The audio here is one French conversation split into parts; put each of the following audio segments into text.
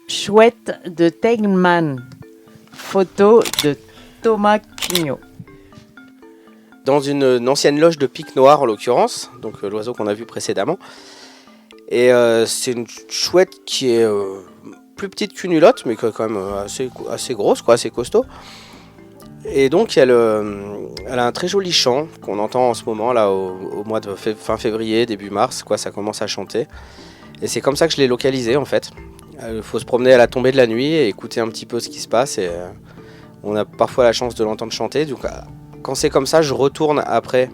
Chouette de Teigman. Photo de Thomas Cugnot. Dans une ancienne loge de pic noir en l'occurrence, donc l'oiseau qu'on a vu précédemment. Et c'est une chouette qui est plus petite qu'une hulotte, mais quand même assez grosse, quoi, assez costaud. Et donc elle a un très joli chant qu'on entend en ce moment là au mois de fin février, début mars, quoi, ça commence à chanter. Et c'est comme ça que je l'ai localisée en fait. Il faut se promener à la tombée de la nuit et écouter un petit peu ce qui se passe. Et on a parfois la chance de l'entendre chanter. Donc quand c'est comme ça, je retourne après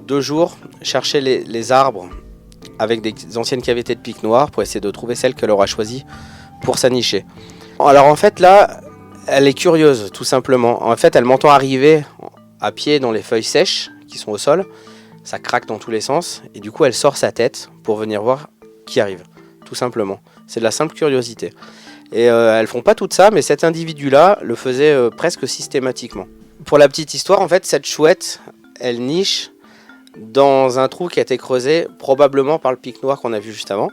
2 jours chercher les arbres avec des anciennes cavités de pic noir pour essayer de trouver celle qu'elle aura choisie pour sa nichée. Alors en fait là, elle est curieuse tout simplement. En fait, elle m'entend arriver à pied dans les feuilles sèches qui sont au sol. Ça craque dans tous les sens et du coup elle sort sa tête pour venir voir qui arrive, tout simplement. C'est de la simple curiosité. Et elles font pas tout ça, mais cet individu-là le faisait presque systématiquement. Pour la petite histoire, en fait, cette chouette, elle niche dans un trou qui a été creusé probablement par le pic noir qu'on a vu juste avant.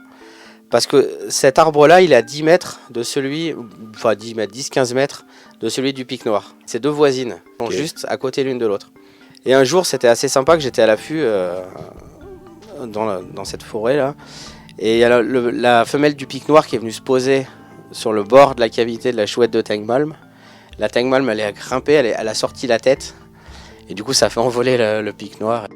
Parce que cet arbre-là, il est à 10 mètres de celui, enfin 10 mètres, 10-15 mètres de celui du pic noir. Ces 2 voisines sont juste à côté l'une de l'autre. Et un jour, c'était assez sympa que j'étais à l'affût dans cette forêt-là. Et il y a la femelle du pic noir qui est venue se poser sur le bord de la cavité de la chouette de Tengmalm. La Tengmalm, elle est grimpée, elle a sorti la tête. Et du coup, ça a fait envoler le pic noir.